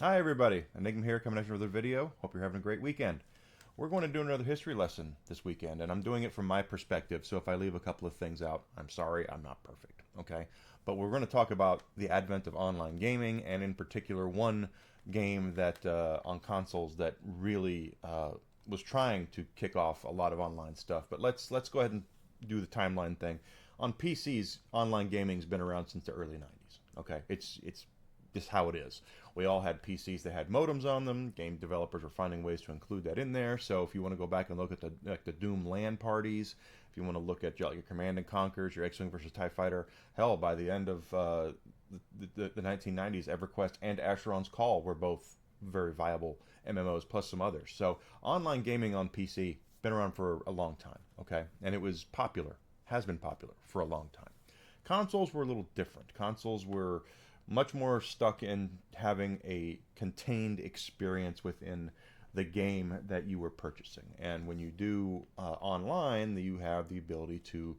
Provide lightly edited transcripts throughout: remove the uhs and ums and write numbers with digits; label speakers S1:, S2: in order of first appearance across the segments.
S1: Hi everybody, Enigma here coming at you with another video. Hope you're having a great weekend. We're going to do another history lesson this weekend, and I'm doing it from my perspective, so if I leave a couple of things out, I'm sorry, I'm not perfect, okay? But we're going to talk about the advent of online gaming, and in particular one game that on consoles that really was trying to kick off a lot of online stuff. But let's go ahead and do the timeline thing. On PCs, online gaming's been around since the early 90s, okay? It's just how it is. We all had PCs that had modems on them. Game developers were finding ways to include that in there. So if you want to go back and look at the Doom LAN parties, if you want to look at your Command and Conquers, your X-Wing versus TIE Fighter, hell, by the end of the 1990s, EverQuest and Asheron's Call were both very viable MMOs, plus some others. So online gaming on PC been around for a long time, okay? And it was popular, has been popular for a long time. Consoles were a little different. Consoles were much more stuck in having a contained experience within the game that you were purchasing. And when you do online, you have the ability to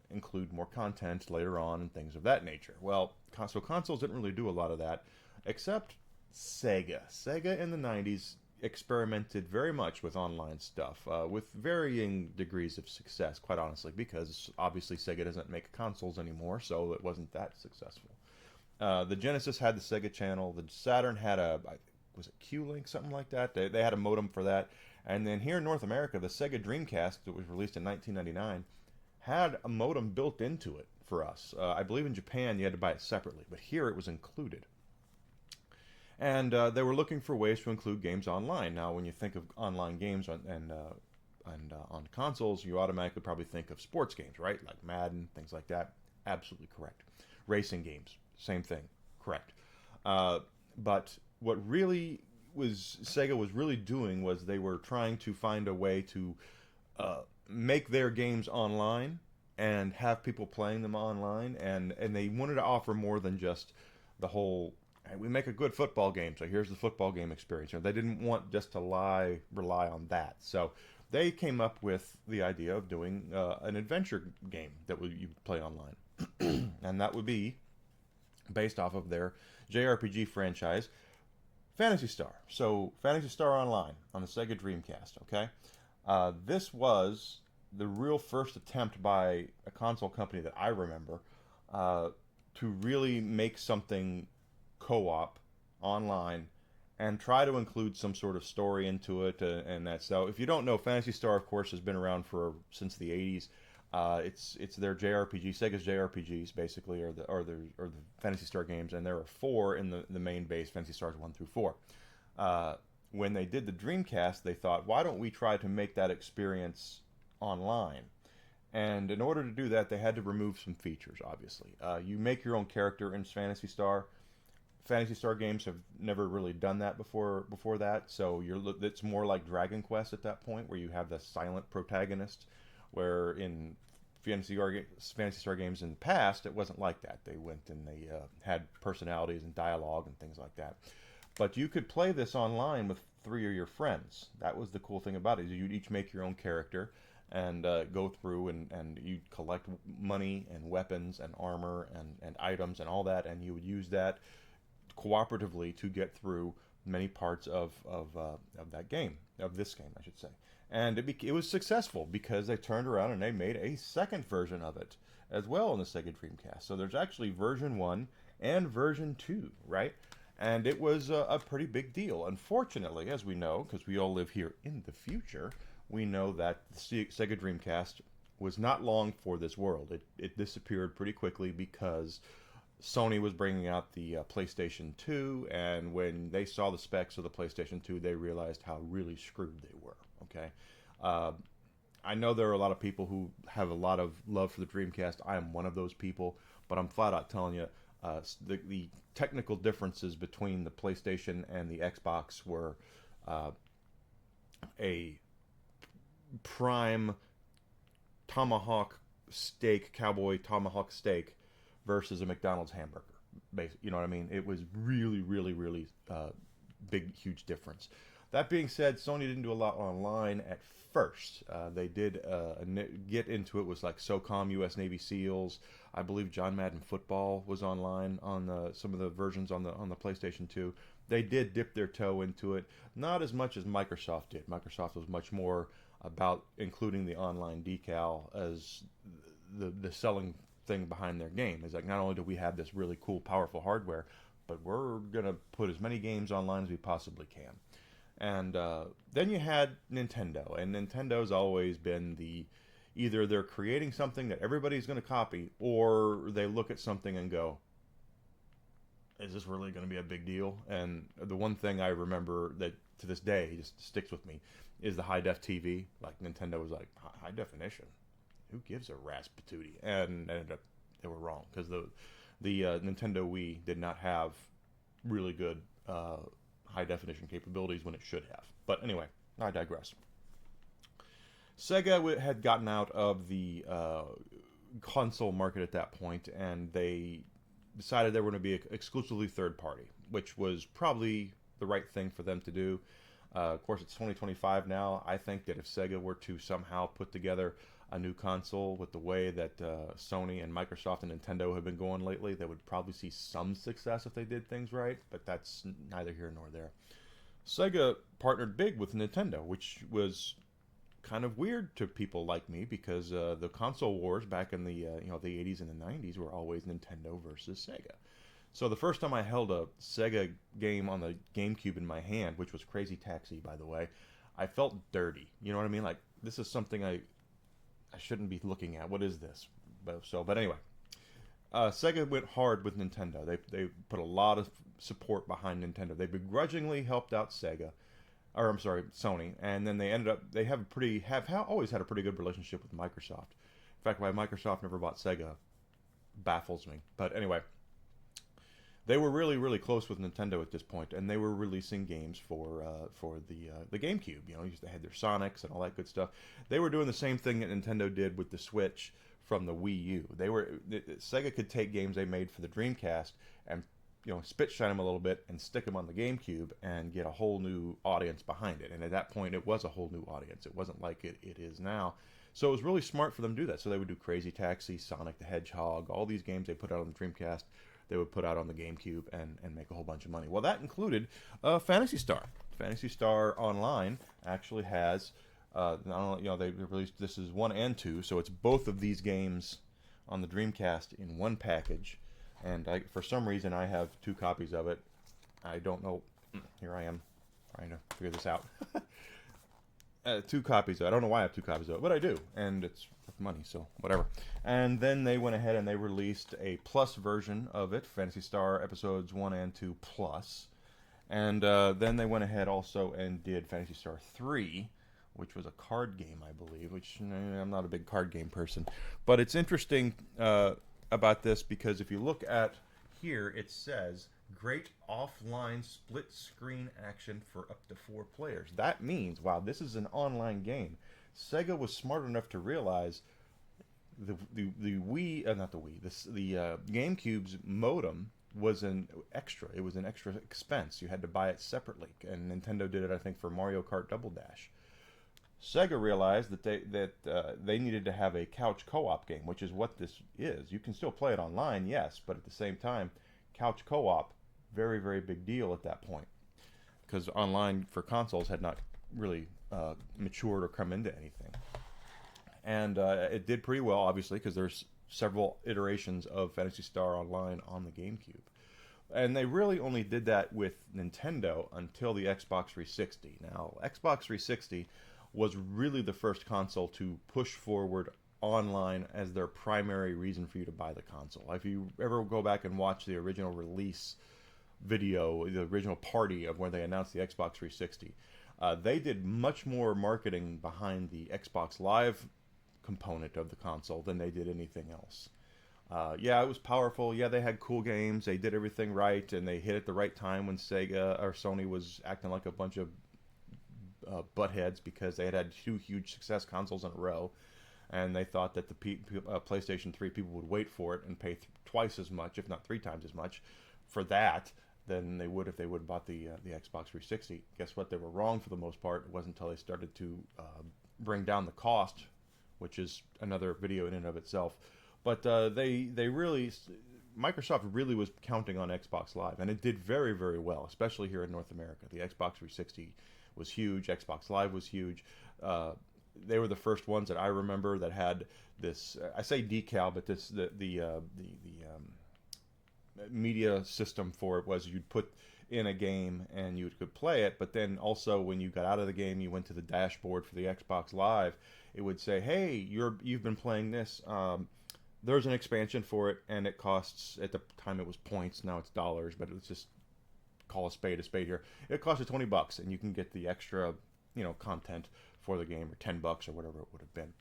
S1: include more content later on and things of that nature. Well, so consoles didn't really do a lot of that, except Sega. Sega in the 90s experimented very much with online stuff, with varying degrees of success, quite honestly, because obviously Sega doesn't make consoles anymore, so it wasn't that successful. The Genesis had the Sega channel. The Saturn had was it Q-Link, something like that? They had a modem for that. And then here in North America, the Sega Dreamcast, that was released in 1999, had a modem built into it for us. I believe in Japan you had to buy it separately, but here it was included. And they were looking for ways to include games online. Now, when you think of online games on consoles, you automatically probably think of sports games, right? Like Madden, things like that. Absolutely correct. Racing games, same thing, correct. But what really Sega was really doing was they were trying to find a way to make their games online and have people playing them online, and they wanted to offer more than just the whole, hey, we make a good football game, so here's the football game experience. They didn't want just to rely on that. So they came up with the idea of doing an adventure game that you play online. And that would be based off of their JRPG franchise, Phantasy Star. So Phantasy Star Online on the Sega Dreamcast, okay? This was the real first attempt by a console company that I remember to really make something co-op online and try to include some sort of story into it, and that. So if you don't know, Phantasy Star, of course, has been around since the 80s. It's their JRPG, Sega's JRPGs basically, or the Phantasy Star games, and there are 4 in the main base, Phantasy Stars 1 through 4. When they did the Dreamcast, they thought, why don't we try to make that experience online? And in order to do that, they had to remove some features. Obviously, you make your own character in Phantasy Star. Phantasy Star games have never really done that before that, so it's more like Dragon Quest at that point, where you have the silent protagonist. Where in Phantasy Star games in the past, it wasn't like that. They went and they had personalities and dialogue and things like that. But you could play this online with 3 of your friends. That was the cool thing about it. You'd each make your own character and go through and you'd collect money and weapons and armor and items and all that, and you would use that cooperatively to get through many parts of that game, of this game, I should say. And it was successful because they turned around and they made a second version of it as well on the Sega Dreamcast. So there's actually version 1 and version 2, right? And it was a pretty big deal. Unfortunately, as we know, because we all live here in the future, we know that the Sega Dreamcast was not long for this world. It disappeared pretty quickly because Sony was bringing out the PlayStation 2, and when they saw the specs of the PlayStation 2, they realized how really screwed they were. Okay, I know there are a lot of people who have a lot of love for the Dreamcast. I am one of those people, but I'm flat out telling you, the technical differences between the PlayStation and the Xbox were a prime tomahawk steak, cowboy tomahawk steak, versus a McDonald's hamburger. You know what I mean? It was really, really, really big, huge difference. That being said, Sony didn't do a lot online at first. They did get into it was like SOCOM, U.S. Navy SEALs. I believe John Madden Football was online on some of the versions on the PlayStation 2. They did dip their toe into it, not as much as Microsoft did. Microsoft was much more about including the online decal as the selling thing behind their game. Is like, not only do we have this really cool, powerful hardware, but we're gonna put as many games online as we possibly can. And then you had Nintendo, and Nintendo's always been either they're creating something that everybody's going to copy, or they look at something and go, is this really going to be a big deal? And the one thing I remember that to this day just sticks with me is the high def TV. Like, Nintendo was like, high definition? Who gives a rat's patootie? And ended up they were wrong, because the Nintendo Wii did not have really good high definition capabilities when it should have. But anyway, I digress. Sega had gotten out of the console market at that point, and they decided they were going to be exclusively third party, which was probably the right thing for them to do. Of course, it's 2025 now. I think that if Sega were to somehow put together a new console with the way that Sony and Microsoft and Nintendo have been going lately, they would probably see some success if they did things right, but that's neither here nor there. Sega partnered big with Nintendo, which was kind of weird to people like me, because the console wars back in the the 80s and the 90s were always Nintendo versus Sega. So the first time I held a Sega game on the GameCube in my hand, which was Crazy Taxi, by the way, I felt dirty. You know what I mean? Like, this is something I shouldn't be looking at. What is this? But anyway, Sega went hard with Nintendo. They put a lot of support behind Nintendo. They begrudgingly helped out Sony, and then they have always had a pretty good relationship with Microsoft. In fact, why Microsoft never bought Sega baffles me. But anyway, they were really, really close with Nintendo at this point, and they were releasing games for the GameCube. They had their Sonics and all that good stuff. They were doing the same thing that Nintendo did with the Switch from the Wii U. Sega could take games they made for the Dreamcast and spit shine them a little bit and stick them on the GameCube and get a whole new audience behind it. And at that point, it was a whole new audience. It wasn't like it is now. So it was really smart for them to do that. So they would do Crazy Taxi, Sonic the Hedgehog, all these games they put out on the Dreamcast, they would put out on the GameCube and make a whole bunch of money. Well, that included Phantasy Star. Phantasy Star Online actually has, they released, this is 1 and 2, so it's both of these games on the Dreamcast in one package. And for some reason, I have 2 copies of it. I don't know. Here I am trying to figure this out. 2 copies of it. I don't know why I have 2 copies of it, but I do. And it's with money, so whatever. And then they went ahead and they released a plus version of it, Phantasy Star Episodes 1 and 2 Plus. And then they went ahead also and did Phantasy Star 3, which was a card game, I believe, which I'm not a big card game person. But it's interesting about this, because if you look at here, it says great offline split screen action for up to 4 players. That means, wow, this is an online game. Sega was smart enough to realize the Wii, not the Wii, the GameCube's modem was an extra. It was an extra expense. You had to buy it separately, and Nintendo did it, I think, for Mario Kart Double Dash. Sega realized that they needed to have a couch co-op game, which is what this is. You can still play it online, yes, but at the same time, couch co-op, very, very big deal at that point, because online for consoles had not really matured or come into anything. And it did pretty well, obviously, because there's several iterations of Phantasy Star Online on the GameCube. And they really only did that with Nintendo until the Xbox 360. Now, Xbox 360 was really the first console to push forward online as their primary reason for you to buy the console. If you ever go back and watch the original release video, the original party of when they announced the Xbox 360, they did much more marketing behind the Xbox Live component of the console than they did anything else. Yeah, it was powerful. Yeah, they had cool games. They did everything right, and they hit at the right time when Sega or Sony was acting like a bunch of buttheads, because they had 2 huge success consoles in a row, and they thought that the PlayStation 3 people would wait for it and pay twice as much, if not 3 times as much, for that than they would if they would have bought the Xbox 360. Guess what? They were wrong for the most part. It wasn't until they started to bring down the cost, which is another video in and of itself. But they really, Microsoft really was counting on Xbox Live, and it did very, very well, especially here in North America. The Xbox 360 was huge. Xbox Live was huge. They were the first ones that I remember that had this. I say decal, but this the media system for it was you'd put in a game and you could play it, but then also when you got out of the game, you went to the dashboard for the Xbox Live. It would say, "Hey, you've been playing this. There's an expansion for it, and it costs, at the time it was points, now it's dollars, but let's just call a spade here. It costs you $20, and you can get the extra, content for the game, or $10 or whatever it would have been."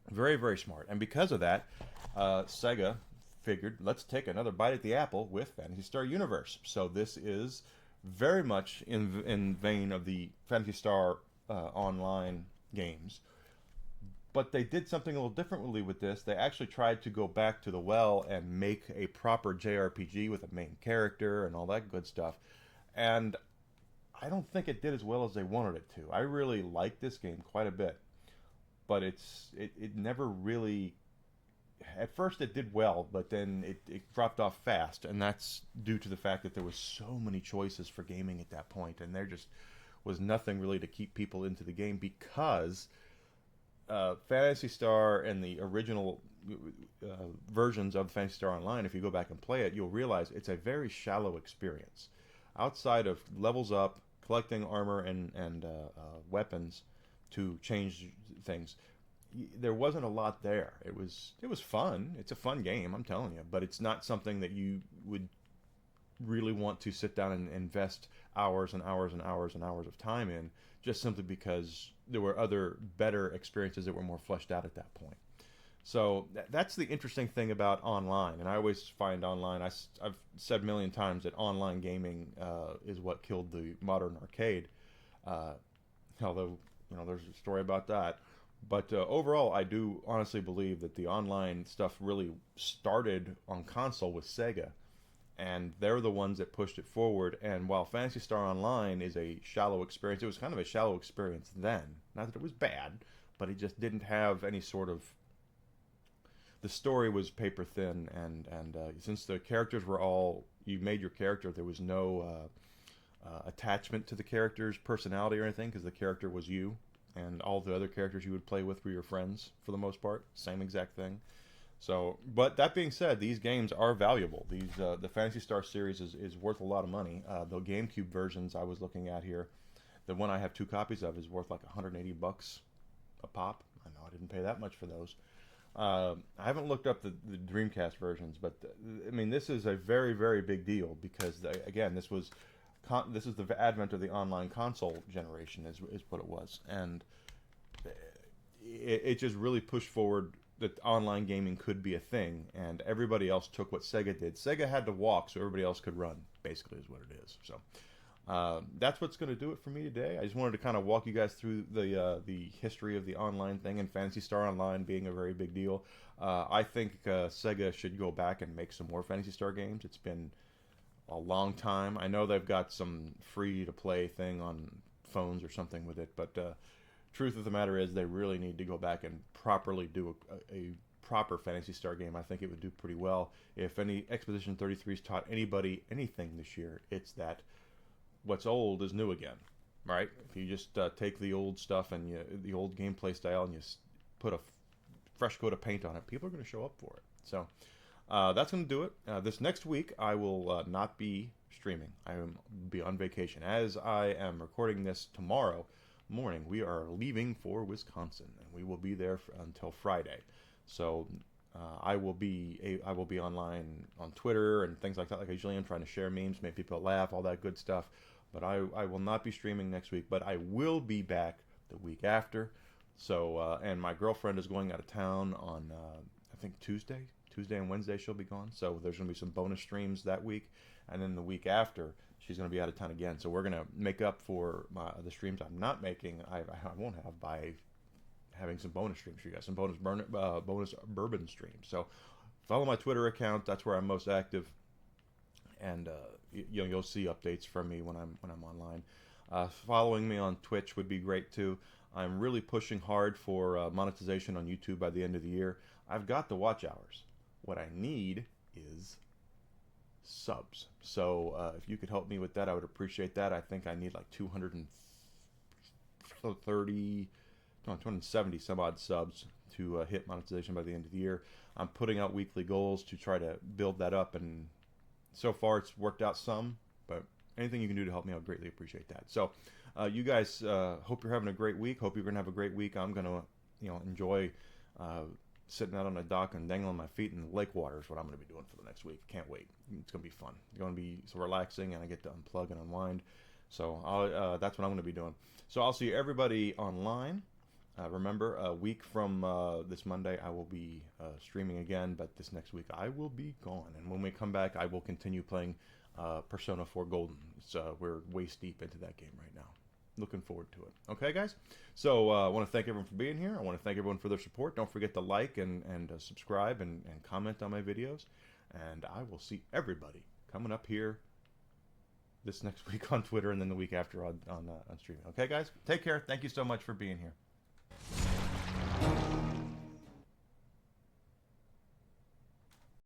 S1: Very, very smart. And because of that, Sega figured, let's take another bite at the apple with Phantasy Star Universe. So this is very much in vein of the Phantasy Star Online games. But they did something a little differently with this. They actually tried to go back to the well and make a proper JRPG with a main character and all that good stuff. And I don't think it did as well as they wanted it to. I really like this game quite a bit. But it never really... At first it did well, but then it dropped off fast. And that's due to the fact that there was so many choices for gaming at that point. And there just was nothing really to keep people into the game because... Phantasy Star and the original versions of Phantasy Star Online, if you go back and play it, you'll realize it's a very shallow experience. Outside of levels up, collecting armor and weapons to change things, there wasn't a lot there. It was fun. It's a fun game, I'm telling you, but it's not something that you would really want to sit down and invest hours and hours and hours and hours of time in, just simply because there were other better experiences that were more fleshed out at that point. So that's the interesting thing about online, and I always find online, I've said a million times that online gaming is what killed the modern arcade, although there's a story about that. But overall, I do honestly believe that the online stuff really started on console with Sega, and they're the ones that pushed it forward. And while Phantasy Star Online is a shallow experience, it was kind of a shallow experience then. Not that it was bad, but it just didn't have any sort of... The story was paper thin, and since the characters were all... You made your character, there was no attachment to the character's personality or anything, because the character was you, and all the other characters you would play with were your friends, for the most part. Same exact thing. So, but that being said, these games are valuable. The Phantasy Star series is worth a lot of money. The GameCube versions I was looking at here, the one I have 2 copies of, is worth like $180 a pop. I know I didn't pay that much for those. I haven't looked up the Dreamcast versions, but this is a very, very big deal because again, this is the advent of the online console generation, is what it was, and it just really pushed forward that online gaming could be a thing, and everybody else took what Sega did. Sega had to walk so everybody else could run, basically, is what it is. So that's what's going to do it for me today. I just wanted to kind of walk you guys through the history of the online thing, and Phantasy Star Online being a very big deal. I think Sega should go back and make some more Phantasy Star games. It's been a long time. I know they've got some free-to-play thing on phones or something with it, but... truth of the matter is they really need to go back and properly do a proper Phantasy Star game. I think it would do pretty well. If any Expedition 33's taught anybody anything this year, it's that what's old is new again, right? If you just take the old stuff and the old gameplay style and you put a fresh coat of paint on it, people are going to show up for it. So that's going to do it. This next week I will not be streaming. I will be on vacation. As I am recording this tomorrow morning, we are leaving for Wisconsin, and we will be there until Friday. So I will be online on Twitter and things like that, like I usually am, trying to share memes, make people laugh, all that good stuff. But I will not be streaming next week, but I will be back the week after. So and my girlfriend is going out of town on I think Tuesday and Wednesday she'll be gone. So there's going to be some bonus streams that week, and then the week after she's going to be out of town again. So we're going to make up for the streams I'm not making. I won't have by having some bonus streams for you guys, some bonus bourbon streams. So follow my Twitter account. That's where I'm most active, and you'll see updates from me when I'm online. Following me on Twitch would be great too. I'm really pushing hard for monetization on YouTube by the end of the year. I've got the watch hours. What I need is subs. So if you could help me with that, I would appreciate that. I think I need like 270 some odd subs to hit monetization by the end of the year. I'm putting out weekly goals to try to build that up, and so far it's worked out some, but anything you can do to help me, I would greatly appreciate that. So you guys, hope you're having a great week. Hope you're gonna have a great week. I'm gonna, enjoy sitting out on a dock and dangling my feet in the lake water is what I'm gonna be doing for the next week. Can't wait. It's gonna be fun. It's gonna be so relaxing, and I get to unplug and unwind. So that's what I'm gonna be doing. So I'll see everybody online. Remember, a week from this Monday, I will be streaming again, but this next week I will be gone. And when we come back, I will continue playing Persona 4 Golden. We're waist deep into that game right now. Looking forward to it. Okay, guys? So I want to thank everyone for being here. I want to thank everyone for their support. Don't forget to like and subscribe and comment on my videos. And I will see everybody coming up here this next week on Twitter, and then the week after on streaming. Okay, guys? Take care. Thank you so much for being here.